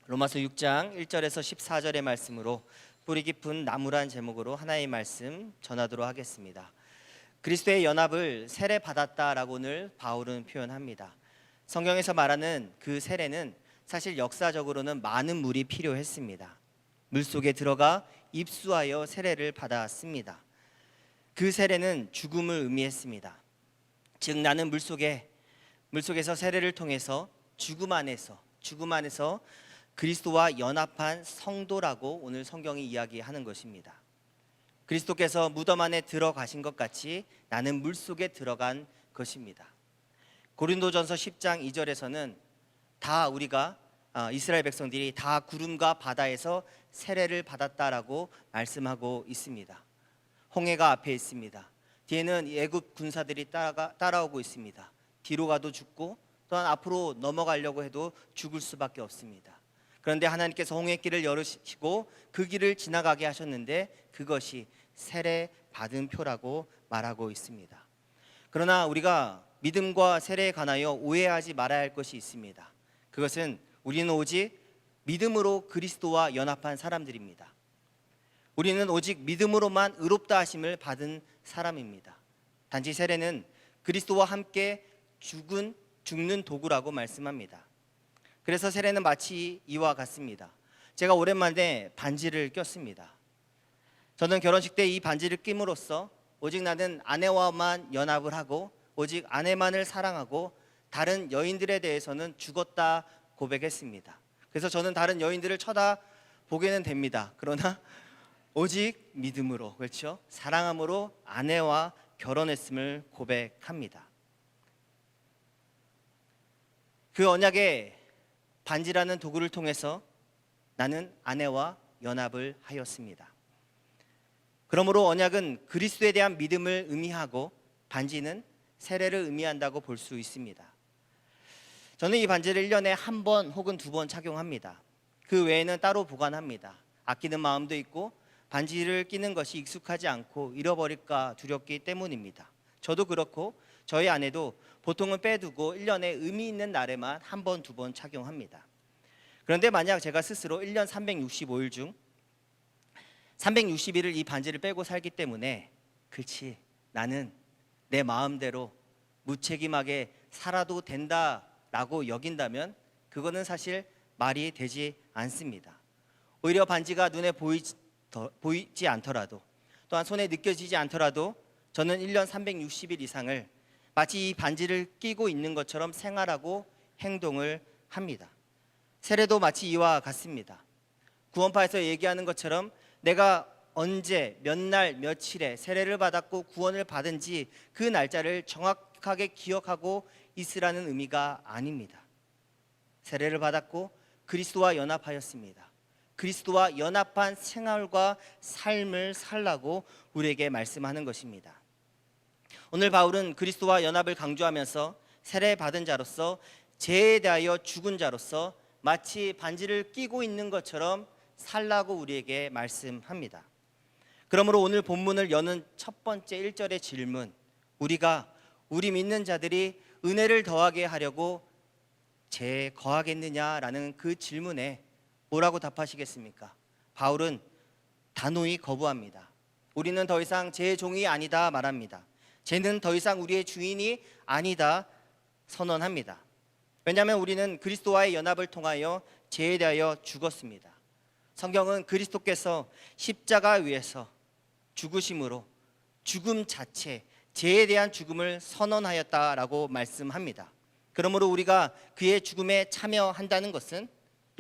로마서 6장 1절에서 14절의 말씀으로 뿌리 깊은 나무란 제목으로 하나의 말씀 전하도록 하겠습니다. 그리스도의 연합을 세례 받았다라고 오늘 바울은 표현합니다. 성경에서 말하는 그 세례는 사실 역사적으로는 많은 물이 필요했습니다. 물속에 들어가 입수하여 세례를 받았습니다. 그 세례는 죽음을 의미했습니다. 즉 나는 물속에서 세례를 통해서 죽음 안에서 그리스도와 연합한 성도라고 오늘 성경이 이야기하는 것입니다. 그리스도께서 무덤 안에 들어가신 것 같이 나는 물속에 들어간 것입니다. 고린도전서 10장 2절에서는 다 우리가 이스라엘 백성들이 다 구름과 바다에서 세례를 받았다라고 말씀하고 있습니다. 홍해가 앞에 있습니다. 뒤에는 애굽 군사들이 따라오고 있습니다. 뒤로 가도 죽고 또한 앞으로 넘어가려고 해도 죽을 수밖에 없습니다. 그런데 하나님께서 홍해길을 열으시고 그 길을 지나가게 하셨는데 그것이 세례 받은 표라고 말하고 있습니다. 그러나 우리가 믿음과 세례에 관하여 오해하지 말아야 할 것이 있습니다. 그것은 우리는 오직 믿음으로 그리스도와 연합한 사람들입니다. 우리는 오직 믿음으로만 의롭다 하심을 받은 사람입니다. 단지 세례는 그리스도와 함께 죽는 도구라고 말씀합니다. 그래서 세례는 마치 이와 같습니다. 제가 오랜만에 반지를 꼈습니다. 저는 결혼식 때 이 반지를 낌으로써 오직 나는 아내와만 연합을 하고 오직 아내만을 사랑하고 다른 여인들에 대해서는 죽었다 고백했습니다. 그래서 저는 다른 여인들을 쳐다보게는 됩니다. 그러나 오직 믿음으로, 그렇죠? 사랑함으로 아내와 결혼했음을 고백합니다. 그 언약의 반지라는 도구를 통해서 나는 아내와 연합을 하였습니다. 그러므로 언약은 그리스도에 대한 믿음을 의미하고 반지는 세례를 의미한다고 볼 수 있습니다. 저는 이 반지를 1년에 한 번 혹은 2번 착용합니다. 그 외에는 따로 보관합니다. 아끼는 마음도 있고 반지를 끼는 것이 익숙하지 않고 잃어버릴까 두렵기 때문입니다. 저도 그렇고 저희 아내도 보통은 빼두고 1년에 의미 있는 날에만 한 번, 2번 착용합니다. 그런데 만약 제가 스스로 1년 365일 중 360일을 이 반지를 빼고 살기 때문에 그렇지, 나는 내 마음대로 무책임하게 살아도 된다라고 여긴다면 그거는 사실 말이 되지 않습니다. 오히려 반지가 눈에 보이지 않더라도 또한 손에 느껴지지 않더라도 저는 1년 360일 이상을 마치 이 반지를 끼고 있는 것처럼 생활하고 행동을 합니다. 세례도 마치 이와 같습니다. 구원파에서 얘기하는 것처럼 내가 언제 몇 날 며칠에 세례를 받았고 구원을 받은지 그 날짜를 정확하게 기억하고 있으라는 의미가 아닙니다. 세례를 받았고 그리스도와 연합하였습니다. 그리스도와 연합한 생활과 삶을 살라고 우리에게 말씀하는 것입니다. 오늘 바울은 그리스도와 연합을 강조하면서 세례 받은 자로서 죄에 대하여 죽은 자로서 마치 반지를 끼고 있는 것처럼 살라고 우리에게 말씀합니다. 그러므로 오늘 본문을 여는 첫 번째 1절의 질문, 우리 믿는 자들이 은혜를 더하게 하려고 죄에 거하겠느냐라는 그 질문에 뭐라고 답하시겠습니까? 바울은 단호히 거부합니다. 우리는 더 이상 죄의 종이 아니다 말합니다. 죄는 더 이상 우리의 주인이 아니다 선언합니다. 왜냐하면 우리는 그리스도와의 연합을 통하여 죄에 대하여 죽었습니다. 성경은 그리스도께서 십자가 위에서 죽으심으로 죽음 자체, 죄에 대한 죽음을 선언하였다라고 말씀합니다. 그러므로 우리가 그의 죽음에 참여한다는 것은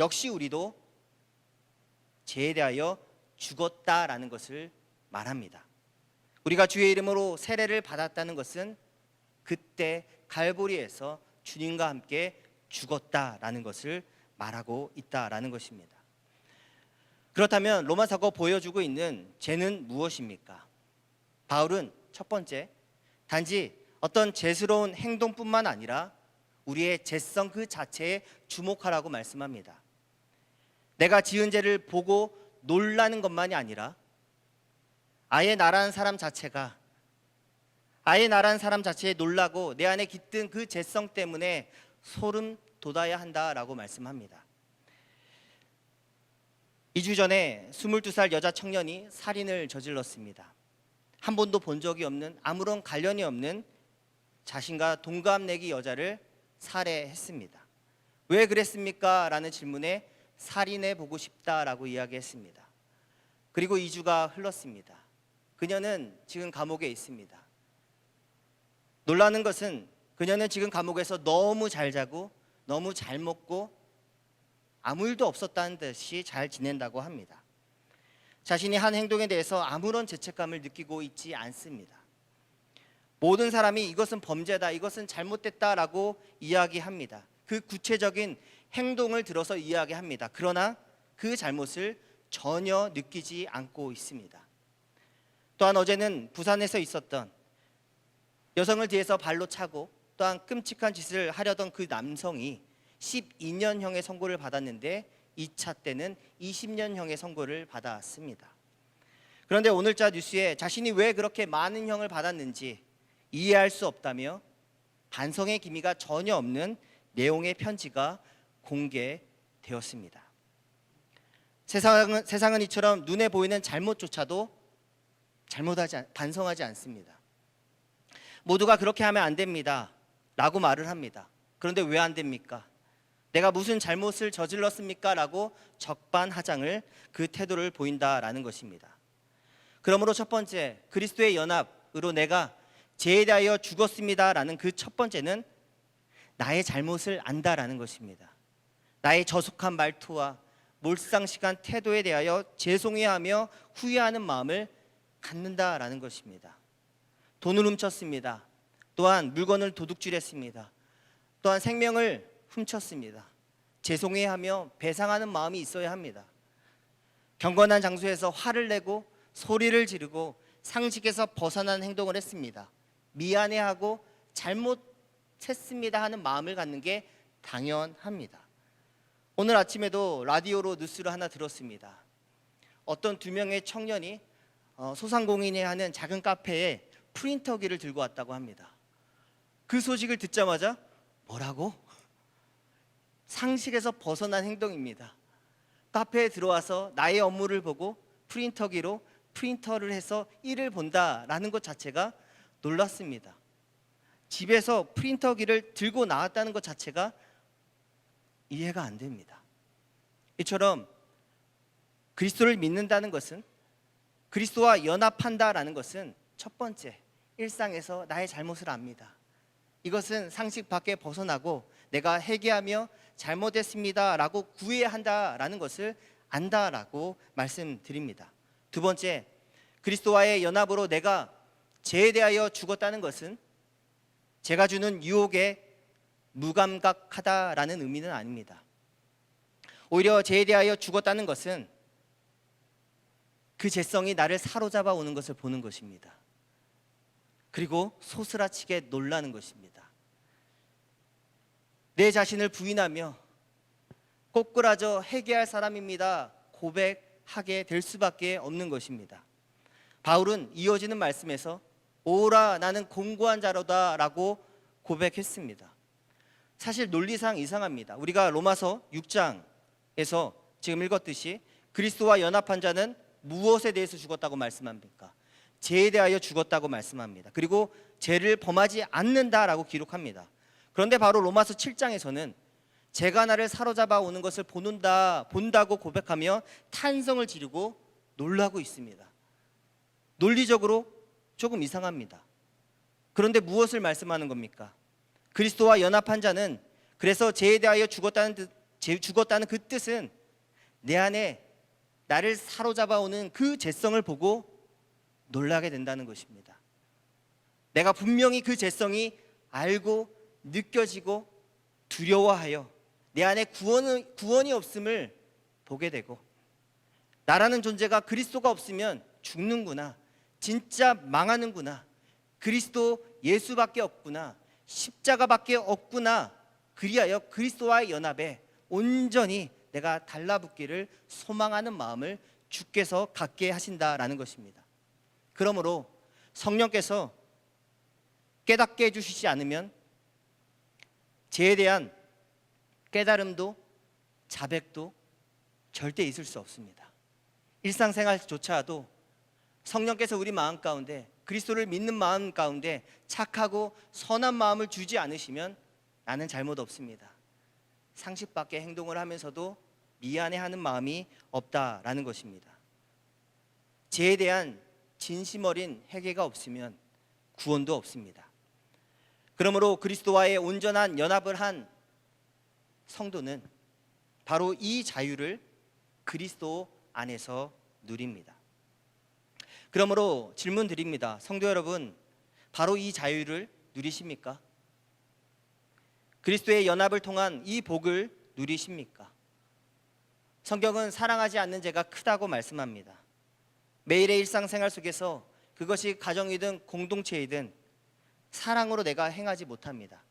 역시 우리도 죄에 대하여 죽었다라는 것을 말합니다. 우리가 주의 이름으로 세례를 받았다는 것은 그때 갈보리에서 주님과 함께 죽었다라는 것을 말하고 있다라는 것입니다. 그렇다면 로마서가 보여주고 있는 죄는 무엇입니까? 바울은 첫 번째, 단지 어떤 죄스러운 행동뿐만 아니라 우리의 죄성 그 자체에 주목하라고 말씀합니다. 내가 지은 죄를 보고 놀라는 것만이 아니라 아예 나라는 사람 자체에 놀라고 내 안에 깃든 그 죄성 때문에 소름 돋아야 한다라고 말씀합니다. 2주 전에 22살 여자 청년이 살인을 저질렀습니다. 한 번도 본 적이 없는, 아무런 관련이 없는 자신과 동갑내기 여자를 살해했습니다. 왜 그랬습니까? 라는 질문에 살인해 보고 싶다라고 이야기했습니다. 그리고 2주가 흘렀습니다. 그녀는 지금 감옥에 있습니다. 놀라는 것은 그녀는 지금 감옥에서 너무 잘 자고 너무 잘 먹고 아무 일도 없었다는 듯이 잘 지낸다고 합니다. 자신이 한 행동에 대해서 아무런 죄책감을 느끼고 있지 않습니다. 모든 사람이 이것은 범죄다, 이것은 잘못됐다라고 이야기합니다. 그 구체적인 행동을 들어서 이야기합니다. 그러나 그 잘못을 전혀 느끼지 않고 있습니다. 또한 어제는 부산에서 있었던 여성을 뒤에서 발로 차고 또한 끔찍한 짓을 하려던 그 남성이 12년형의 선고를 받았는데 2차 때는 20년형의 선고를 받았습니다. 그런데 오늘자 뉴스에 자신이 왜 그렇게 많은 형을 받았는지 이해할 수 없다며 반성의 기미가 전혀 없는 내용의 편지가 공개되었습니다. 세상은 이처럼 눈에 보이는 잘못조차도 반성하지 않습니다. 모두가 그렇게 하면 안 됩니다 라고 말을 합니다. 그런데 왜 안 됩니까? 내가 무슨 잘못을 저질렀습니까? 라고 적반하장을 그 태도를 보인다라는 것입니다. 그러므로 첫 번째, 그리스도의 연합으로 내가 죄에 대하여 죽었습니다 라는 그 첫 번째는 나의 잘못을 안다라는 것입니다. 나의 저속한 말투와 몰상식한 태도에 대하여 죄송해하며 후회하는 마음을 갖는다라는 것입니다. 돈을 훔쳤습니다. 또한 물건을 도둑질했습니다. 또한 생명을 훔쳤습니다. 죄송해하며 배상하는 마음이 있어야 합니다. 경건한 장소에서 화를 내고 소리를 지르고 상식에서 벗어난 행동을 했습니다. 미안해하고 잘못했습니다 하는 마음을 갖는 게 당연합니다. 오늘 아침에도 라디오로 뉴스를 하나 들었습니다. 어떤 2명의 청년이 소상공인이 하는 작은 카페에 프린터기를 들고 왔다고 합니다. 그 소식을 듣자마자 뭐라고? 상식에서 벗어난 행동입니다. 카페에 들어와서 나의 업무를 보고 프린터기로 프린터를 해서 일을 본다라는 것 자체가 놀랐습니다. 집에서 프린터기를 들고 나왔다는 것 자체가 이해가 안 됩니다. 이처럼 그리스도를 믿는다는 것은, 그리스도와 연합한다라는 것은 첫 번째, 일상에서 나의 잘못을 압니다. 이것은 상식 밖에 벗어나고 내가 회개하며 잘못했습니다 라고 구해야 한다라는 것을 안다라고 말씀드립니다. 두 번째, 그리스도와의 연합으로 내가 죄에 대하여 죽었다는 것은 제가 주는 유혹에 무감각하다라는 의미는 아닙니다. 오히려 죄에 대하여 죽었다는 것은 그 죄성이 나를 사로잡아 오는 것을 보는 것입니다. 그리고 소스라치게 놀라는 것입니다. 내 자신을 부인하며 꼬꾸라져 회개할 사람입니다 고백하게 될 수밖에 없는 것입니다. 바울은 이어지는 말씀에서 오라 나는 공고한 자로다 라고 고백했습니다. 사실 논리상 이상합니다. 우리가 로마서 6장에서 지금 읽었듯이 그리스도와 연합한 자는 무엇에 대해서 죽었다고 말씀합니까? 죄에 대하여 죽었다고 말씀합니다. 그리고 죄를 범하지 않는다라고 기록합니다. 그런데 바로 로마서 7장에서는 죄가 나를 사로잡아 오는 것을 본다고 고백하며 탄성을 지르고 놀라고 있습니다. 논리적으로 조금 이상합니다. 그런데 무엇을 말씀하는 겁니까? 그리스도와 연합한 자는, 그래서 죄에 대하여 죽었다는 그 뜻은 내 안에 나를 사로잡아 오는 그 죄성을 보고 놀라게 된다는 것입니다. 내가 분명히 그 죄성이 알고 느껴지고 두려워하여 내 안에 구원이 없음을 보게 되고, 나라는 존재가 그리스도가 없으면 죽는구나, 진짜 망하는구나, 그리스도 예수밖에 없구나, 십자가밖에 없구나, 그리하여 그리스도와의 연합에 온전히 내가 달라붙기를 소망하는 마음을 주께서 갖게 하신다라는 것입니다. 그러므로 성령께서 깨닫게 해주시지 않으면 죄에 대한 깨달음도 자백도 절대 있을 수 없습니다. 일상생활조차도 성령께서 우리 마음 가운데, 그리스도를 믿는 마음 가운데 착하고 선한 마음을 주지 않으시면 나는 잘못 없습니다. 상식 밖의 행동을 하면서도 미안해하는 마음이 없다라는 것입니다. 죄에 대한 진심 어린 회개가 없으면 구원도 없습니다. 그러므로 그리스도와의 온전한 연합을 한 성도는 바로 이 자유를 그리스도 안에서 누립니다. 그러므로 질문 드립니다. 성도 여러분, 바로 이 자유를 누리십니까? 그리스도의 연합을 통한 이 복을 누리십니까? 성경은 사랑하지 않는 죄가 크다고 말씀합니다. 매일의 일상생활 속에서 그것이 가정이든 공동체이든 사랑으로 내가 행하지 못합니다.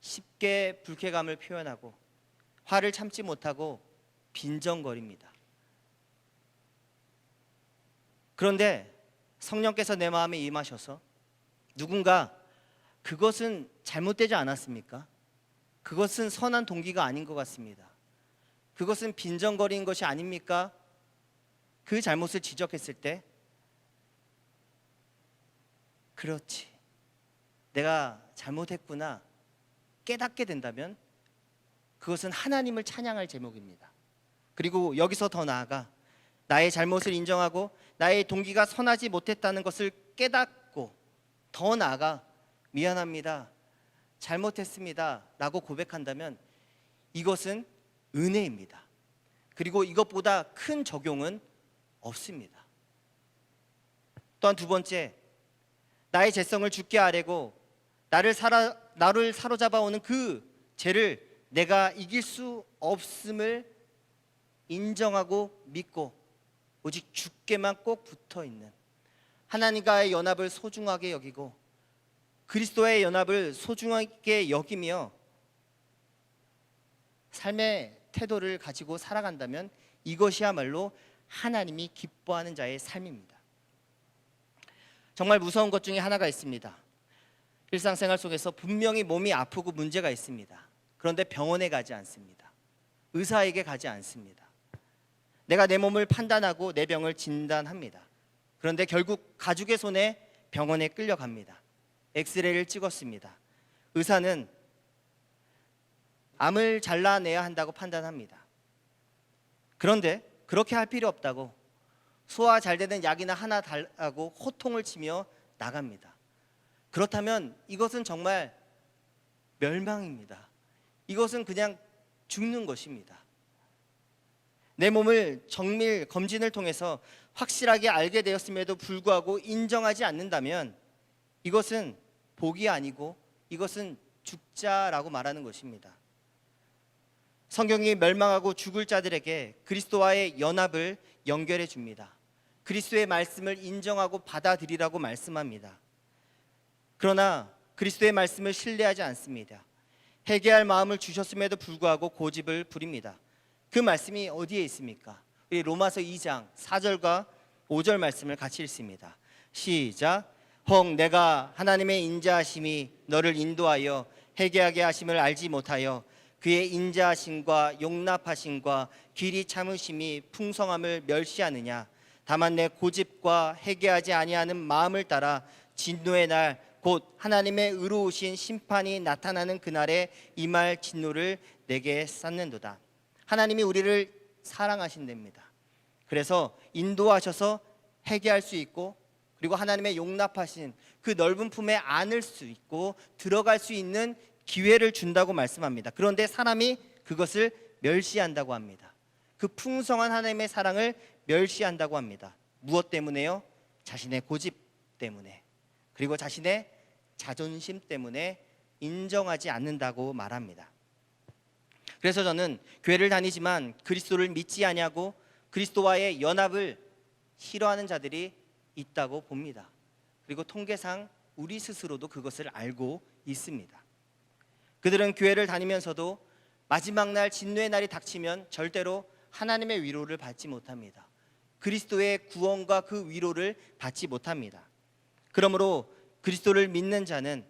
쉽게 불쾌감을 표현하고 화를 참지 못하고 빈정거립니다. 그런데 성령께서 내 마음에 임하셔서 누군가 그것은 잘못되지 않았습니까? 그것은 선한 동기가 아닌 것 같습니다. 그것은 빈정거리는 것이 아닙니까? 그 잘못을 지적했을 때 그렇지, 내가 잘못했구나 깨닫게 된다면 그것은 하나님을 찬양할 제목입니다. 그리고 여기서 더 나아가 나의 잘못을 인정하고 나의 동기가 선하지 못했다는 것을 깨닫고 더 나아가 미안합니다, 잘못했습니다 라고 고백한다면 이것은 은혜입니다. 그리고 이것보다 큰 적용은 없습니다. 또한 두 번째, 나의 죄성을 주께 아뢰고 나를 사로잡아오는 그 죄를 내가 이길 수 없음을 인정하고 믿고 오직 주께만 꼭 붙어있는 하나님과의 연합을 소중하게 여기고 그리스도의 연합을 소중하게 여기며 삶의 태도를 가지고 살아간다면 이것이야말로 하나님이 기뻐하는 자의 삶입니다. 정말 무서운 것 중에 하나가 있습니다. 일상생활 속에서 분명히 몸이 아프고 문제가 있습니다. 그런데 병원에 가지 않습니다. 의사에게 가지 않습니다. 내가 내 몸을 판단하고 내 병을 진단합니다. 그런데 결국 가족의 손에 병원에 끌려갑니다. 엑스레이를 찍었습니다. 의사는 암을 잘라내야 한다고 판단합니다. 그런데 그렇게 할 필요 없다고 소화 잘 되는 약이나 하나 달라고 호통을 치며 나갑니다. 그렇다면 이것은 정말 멸망입니다. 이것은 그냥 죽는 것입니다. 내 몸을 정밀 검진을 통해서 확실하게 알게 되었음에도 불구하고 인정하지 않는다면 이것은 복이 아니고 이것은 죽자라고 말하는 것입니다. 성경이 멸망하고 죽을 자들에게 그리스도와의 연합을 연결해 줍니다. 그리스도의 말씀을 인정하고 받아들이라고 말씀합니다. 그러나 그리스도의 말씀을 신뢰하지 않습니다. 회개할 마음을 주셨음에도 불구하고 고집을 부립니다. 그 말씀이 어디에 있습니까? 우리 로마서 2장 4절과 5절 말씀을 같이 읽습니다. 시작. 혹 내가 하나님의 인자하심이 너를 인도하여 회개하게 하심을 알지 못하여 그의 인자하심과 용납하심과 길이 참으심이 풍성함을 멸시하느냐. 다만 내 고집과 회개하지 아니하는 마음을 따라 진노의 날 곧 하나님의 의로우신 심판이 나타나는 그날에 임할 진노를 내게 쌓는도다. 하나님이 우리를 사랑하신답니다. 그래서 인도하셔서 회개할 수 있고 그리고 하나님의 용납하신 그 넓은 품에 안을 수 있고 들어갈 수 있는 기회를 준다고 말씀합니다. 그런데 사람이 그것을 멸시한다고 합니다. 그 풍성한 하나님의 사랑을 멸시한다고 합니다. 무엇 때문에요? 자신의 고집 때문에, 그리고 자신의 자존심 때문에 인정하지 않는다고 말합니다. 그래서 저는 교회를 다니지만 그리스도를 믿지 아니하고 그리스도와의 연합을 싫어하는 자들이 있다고 봅니다. 그리고 통계상 우리 스스로도 그것을 알고 있습니다. 그들은 교회를 다니면서도 마지막 날 진노의 날이 닥치면 절대로 하나님의 위로를 받지 못합니다. 그리스도의 구원과 그 위로를 받지 못합니다. 그러므로 그리스도를 믿는 자는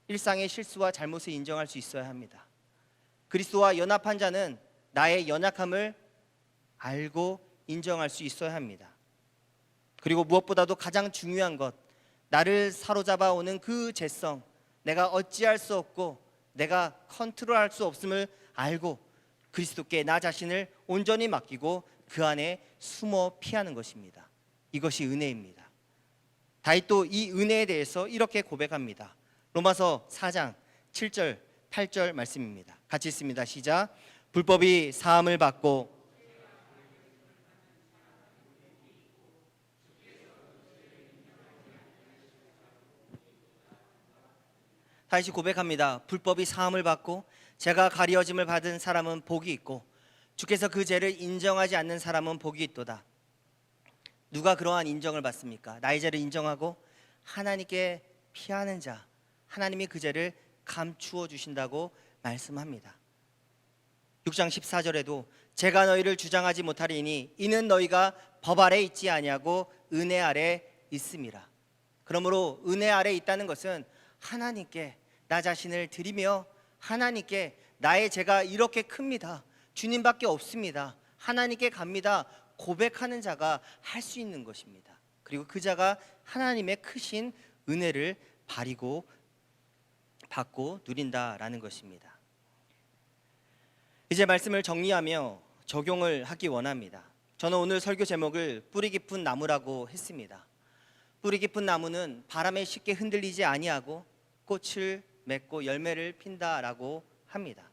일상의 실수와 잘못을 인정할 수 있어야 합니다. 그리스도와 연합한 자는 나의 연약함을 알고 인정할 수 있어야 합니다. 그리고 무엇보다도 가장 중요한 것, 나를 사로잡아 오는 그 죄성, 내가 어찌할 수 없고 내가 컨트롤할 수 없음을 알고 그리스도께 나 자신을 온전히 맡기고 그 안에 숨어 피하는 것입니다. 이것이 은혜입니다. 다윗도 이 은혜에 대해서 이렇게 고백합니다. 로마서 4장 7절 8절 말씀입니다. 같이 읽습니다. 시작. 불법이 사함을 받고 다시 고백합니다. 불법이 사함을 받고 죄가 가리어짐을 받은 사람은 복이 있고 주께서 그 죄를 인정하지 않는 사람은 복이 있도다. 누가 그러한 인정을 받습니까? 나의 죄를 인정하고 하나님께 피하는 자, 하나님이 그 죄를 감추어 주신다고 말씀합니다. 6장 14절에도 제가 너희를 주장하지 못하리니 이는 너희가 법 아래 있지 아니하고 은혜 아래 있음이라. 그러므로 은혜 아래 있다는 것은 하나님께 나 자신을 드리며 하나님께 나의 죄가 이렇게 큽니다, 주님밖에 없습니다, 하나님께 갑니다 고백하는 자가 할 수 있는 것입니다. 그리고 그 자가 하나님의 크신 은혜를 바리고 받고 누린다라는 것입니다. 이제 말씀을 정리하며 적용을 하기 원합니다. 저는 오늘 설교 제목을 뿌리 깊은 나무라고 했습니다. 뿌리 깊은 나무는 바람에 쉽게 흔들리지 아니하고 꽃을 맺고 열매를 핀다라고 합니다.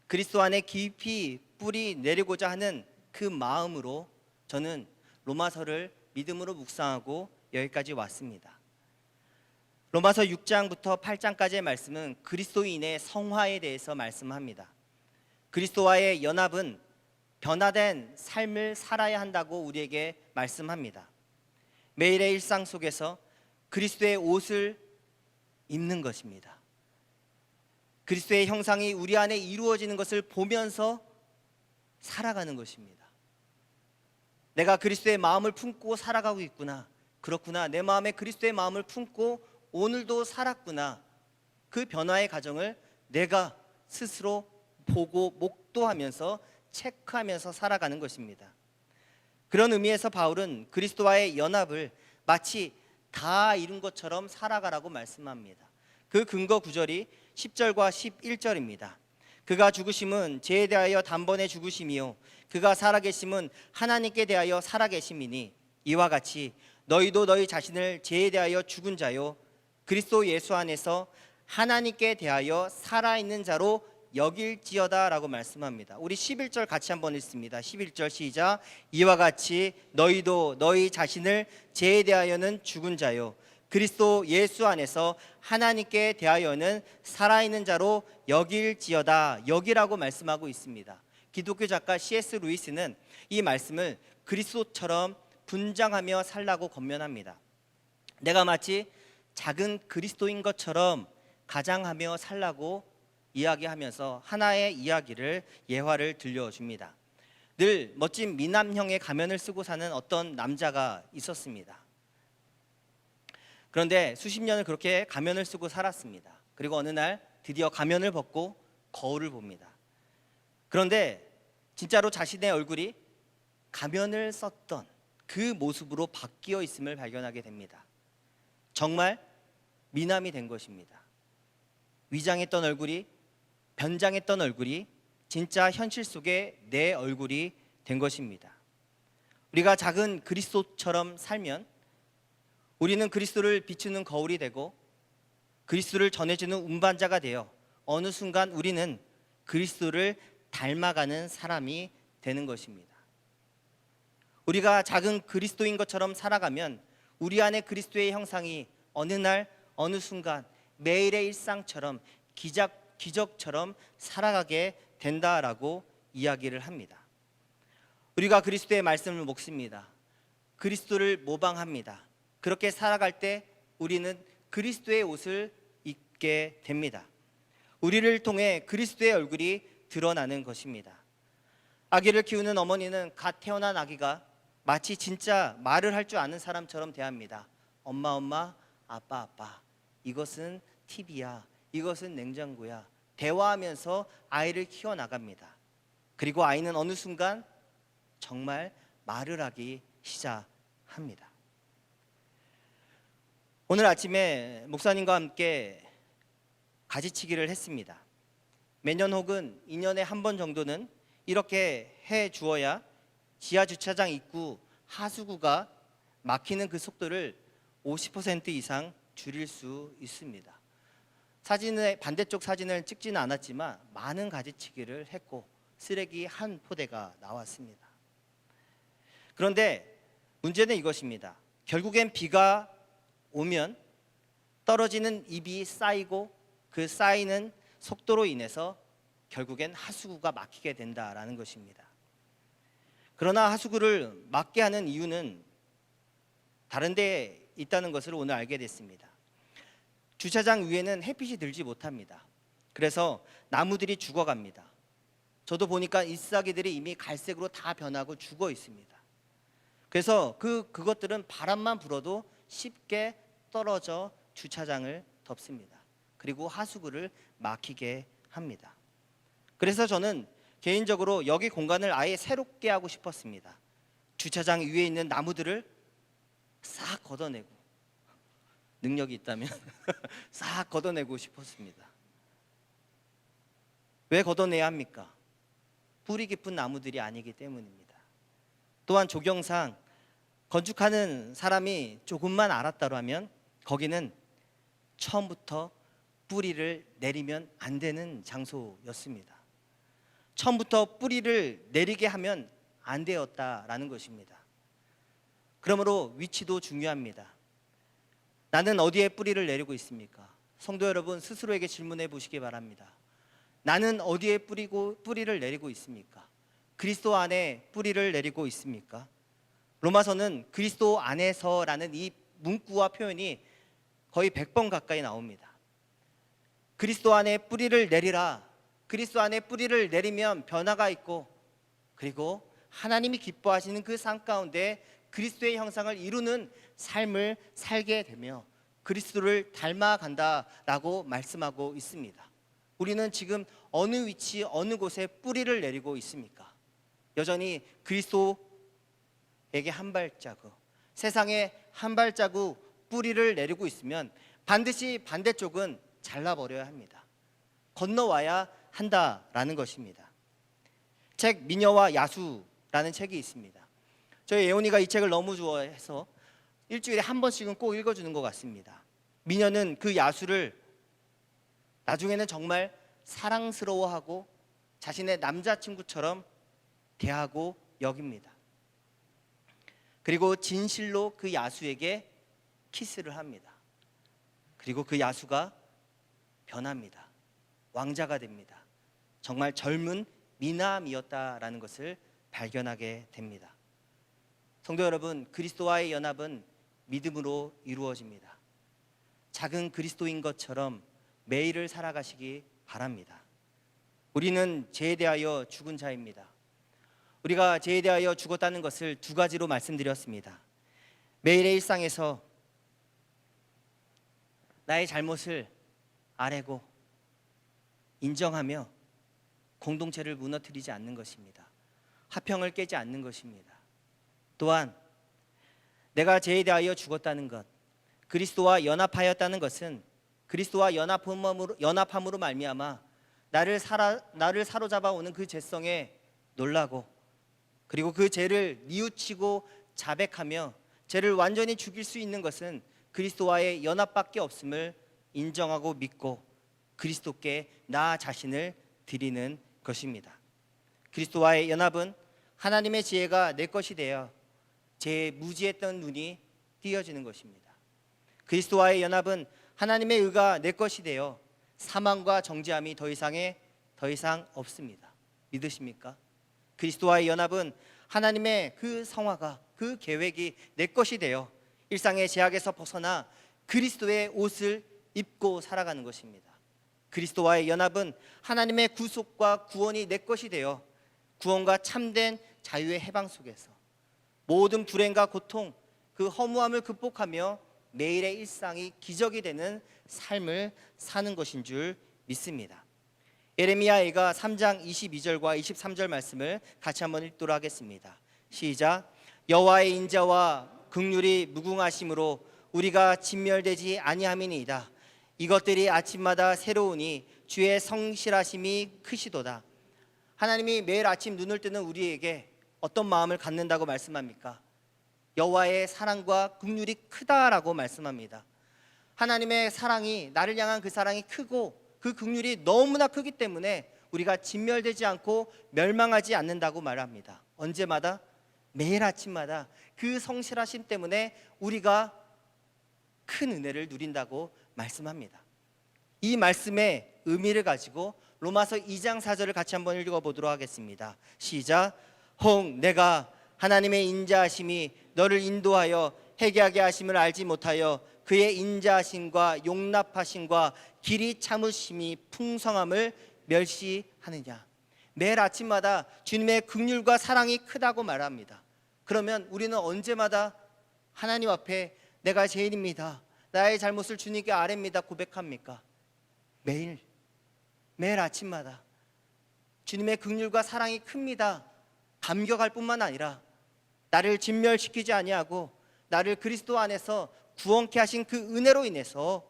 그리스도 안에 깊이 뿌리 내리고자 하는 그 마음으로 저는 로마서를 믿음으로 묵상하고 여기까지 왔습니다. 로마서 6장부터 8장까지의 말씀은 그리스도인의 성화에 대해서 말씀합니다. 그리스도와의 연합은 변화된 삶을 살아야 한다고 우리에게 말씀합니다. 매일의 일상 속에서 그리스도의 옷을 입는 것입니다. 그리스도의 형상이 우리 안에 이루어지는 것을 보면서 살아가는 것입니다. 내가 그리스도의 마음을 품고 살아가고 있구나, 그렇구나, 내 마음에 그리스도의 마음을 품고 오늘도 살았구나, 그 변화의 과정을 내가 스스로 보고 목도하면서 체크하면서 살아가는 것입니다. 그런 의미에서 바울은 그리스도와의 연합을 마치 다 이룬 것처럼 살아가라고 말씀합니다. 그 근거 구절이 10절과 11절입니다. 그가 죽으심은 죄에 대하여 단번에 죽으심이요 그가 살아계심은 하나님께 대하여 살아계심이니 이와 같이 너희도 너희 자신을 죄에 대하여 죽은 자요 그리스도 예수 안에서 하나님께 대하여 살아있는 자로 여길지어다 라고 말씀합니다. 우리 11절 같이 한번 읽습니다. 11절 시작. 이와 같이 너희도 너희 자신을 죄에 대하여는 죽은 자요 그리스도 예수 안에서 하나님께 대하여는 살아있는 자로 여길지어다. 여기라고 말씀하고 있습니다. 기독교 작가 C.S. 루이스는 이 말씀을 그리스도처럼 분장하며 살라고 권면합니다. 내가 마치 작은 그리스도인 것처럼 가장하며 살라고 이야기하면서 하나의 이야기를 예화를 들려줍니다. 늘 멋진 미남형의 가면을 쓰고 사는 어떤 남자가 있었습니다. 그런데 수십 년을 그렇게 가면을 쓰고 살았습니다. 그리고 어느 날 드디어 가면을 벗고 거울을 봅니다. 그런데 진짜로 자신의 얼굴이 가면을 썼던 그 모습으로 바뀌어 있음을 발견하게 됩니다. 정말 미남이 된 것입니다. 위장했던 얼굴이, 변장했던 얼굴이 진짜 현실 속의 내 얼굴이 된 것입니다. 우리가 작은 그리스도처럼 살면 우리는 그리스도를 비추는 거울이 되고 그리스도를 전해주는 운반자가 되어 어느 순간 우리는 그리스도를 닮아가는 사람이 되는 것입니다. 우리가 작은 그리스도인 것처럼 살아가면 우리 안에 그리스도의 형상이 어느 날 어느 순간 매일의 일상처럼 기적처럼 살아가게 된다라고 이야기를 합니다. 우리가 그리스도의 말씀을 먹습니다. 그리스도를 모방합니다. 그렇게 살아갈 때 우리는 그리스도의 옷을 입게 됩니다. 우리를 통해 그리스도의 얼굴이 드러나는 것입니다. 아기를 키우는 어머니는 갓 태어난 아기가 마치 진짜 말을 할 줄 아는 사람처럼 대합니다. 엄마 엄마, 아빠 아빠, 이것은 TV야, 이것은 냉장고야, 대화하면서 아이를 키워나갑니다. 그리고 아이는 어느 순간 정말 말을 하기 시작합니다. 오늘 아침에 목사님과 함께 가지치기를 했습니다. 매년 혹은 2년에 한 번 정도는 이렇게 해 주어야 지하 주차장 입구 하수구가 막히는 그 속도를 50% 이상 줄일 수 있습니다. 반대쪽 사진을 찍지는 않았지만 많은 가지치기를 했고 쓰레기 한 포대가 나왔습니다. 그런데 문제는 이것입니다. 결국엔 비가 오면 떨어지는 입이 쌓이고 그 쌓이는 속도로 인해서 결국엔 하수구가 막히게 된다라는 것입니다. 그러나 하수구를 막게 하는 이유는 다른 데에 있다는 것을 오늘 알게 됐습니다. 주차장 위에는 햇빛이 들지 못합니다. 그래서 나무들이 죽어갑니다. 저도 보니까 잎사귀들이 이미 갈색으로 다 변하고 죽어 있습니다. 그래서 그것들은 바람만 불어도 쉽게 떨어져 주차장을 덮습니다. 그리고 하수구를 막히게 합니다. 그래서 저는 개인적으로 여기 공간을 아예 새롭게 하고 싶었습니다. 주차장 위에 있는 나무들을 싹 걷어내고, 능력이 있다면 싹 걷어내고 싶었습니다. 왜 걷어내야 합니까? 뿌리 깊은 나무들이 아니기 때문입니다. 또한 조경상 건축하는 사람이 조금만 알았다면 거기는 처음부터 뿌리를 내리면 안 되는 장소였습니다. 처음부터 뿌리를 내리게 하면 안 되었다라는 것입니다. 그러므로 위치도 중요합니다. 나는 어디에 뿌리를 내리고 있습니까? 성도 여러분, 스스로에게 질문해 보시기 바랍니다. 나는 어디에 뿌리를 내리고 있습니까? 그리스도 안에 뿌리를 내리고 있습니까? 로마서는 그리스도 안에서라는 이 문구와 표현이 거의 100번 가까이 나옵니다. 그리스도 안에 뿌리를 내리라. 그리스도 안에 뿌리를 내리면 변화가 있고, 그리고 하나님이 기뻐하시는 그 삶 가운데 그리스도의 형상을 이루는 삶을 살게 되며 그리스도를 닮아간다라고 말씀하고 있습니다. 우리는 지금 어느 위치, 어느 곳에 뿌리를 내리고 있습니까? 여전히 그리스도에게 한 발자국, 세상에 한 발자국 뿌리를 내리고 있으면 반드시 반대쪽은 잘라버려야 합니다. 건너와야 한다라는 것입니다. 책 미녀와 야수라는 책이 있습니다. 저희 예원이가 이 책을 너무 좋아해서 일주일에 한 번씩은 꼭 읽어주는 것 같습니다. 미녀는 그 야수를 나중에는 정말 사랑스러워하고 자신의 남자친구처럼 대하고 여깁니다. 그리고 진실로 그 야수에게 키스를 합니다. 그리고 그 야수가 변합니다. 왕자가 됩니다. 정말 젊은 미남이었다라는 것을 발견하게 됩니다. 성도 여러분, 그리스도와의 연합은 믿음으로 이루어집니다. 작은 그리스도인 것처럼 매일을 살아가시기 바랍니다. 우리는 죄에 대하여 죽은 자입니다. 우리가 죄에 대하여 죽었다는 것을 두 가지로 말씀드렸습니다. 매일의 일상에서 나의 잘못을 아뢰고 인정하며 공동체를 무너뜨리지 않는 것입니다. 화평을 깨지 않는 것입니다. 또한 내가 죄에 대하여 죽었다는 것, 그리스도와 연합하였다는 것은 그리스도와 연합함으로 말미암아 나를 사로잡아 오는 그 죄성에 놀라고, 그리고 그 죄를 뉘우치고 자백하며 죄를 완전히 죽일 수 있는 것은 그리스도와의 연합밖에 없음을 인정하고 믿고 그리스도께 나 자신을 드리는 것입니다. 그리스도와의 연합은 하나님의 지혜가 내 것이 되어 제 무지했던 눈이 띄어지는 것입니다. 그리스도와의 연합은 하나님의 의가 내 것이 되어 사망과 정죄함이 더 이상 없습니다. 믿으십니까? 그리스도와의 연합은 하나님의 그 성화가, 그 계획이 내 것이 되어 일상의 제약에서 벗어나 그리스도의 옷을 입고 살아가는 것입니다. 그리스도와의 연합은 하나님의 구속과 구원이 내 것이 되어 구원과 참된 자유의 해방 속에서 모든 불행과 고통, 그 허무함을 극복하며 매일의 일상이 기적이 되는 삶을 사는 것인 줄 믿습니다. 예레미야가 3장 22절과 23절 말씀을 같이 한번 읽도록 하겠습니다. 시작. 여호와의 인자와 긍휼이 무궁하심으로 우리가 진멸되지 아니함이니이다. 이것들이 아침마다 새로우니 주의 성실하심이 크시도다. 하나님이 매일 아침 눈을 뜨는 우리에게 어떤 마음을 갖는다고 말씀합니까? 여호와의 사랑과 긍휼이 크다라고 말씀합니다. 하나님의 사랑이, 나를 향한 그 사랑이 크고 그 긍휼이 너무나 크기 때문에 우리가 진멸되지 않고 멸망하지 않는다고 말합니다. 언제마다? 매일 아침마다 그 성실하심 때문에 우리가 큰 은혜를 누린다고 말씀합니다. 이 말씀의 의미를 가지고 로마서 2장 4절을 같이 한번 읽어보도록 하겠습니다. 시작. 혹 내가 하나님의 인자하심이 너를 인도하여 회개하게 하심을 알지 못하여 그의 인자하심과 용납하심과 길이 참으심이 풍성함을 멸시하느냐. 매일 아침마다 주님의 긍휼과 사랑이 크다고 말합니다. 그러면 우리는 언제마다 하나님 앞에 내가 죄인입니다, 나의 잘못을 주님께 아뢰입니다 고백합니까? 매일 아침마다 주님의 긍휼과 사랑이 큽니다 감격할 뿐만 아니라 나를 진멸시키지 아니하고 나를 그리스도 안에서 구원케 하신 그 은혜로 인해서,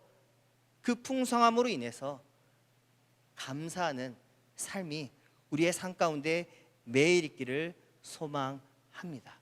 그 풍성함으로 인해서 감사하는 삶이 우리의 삶 가운데 매일 있기를 소망합니다.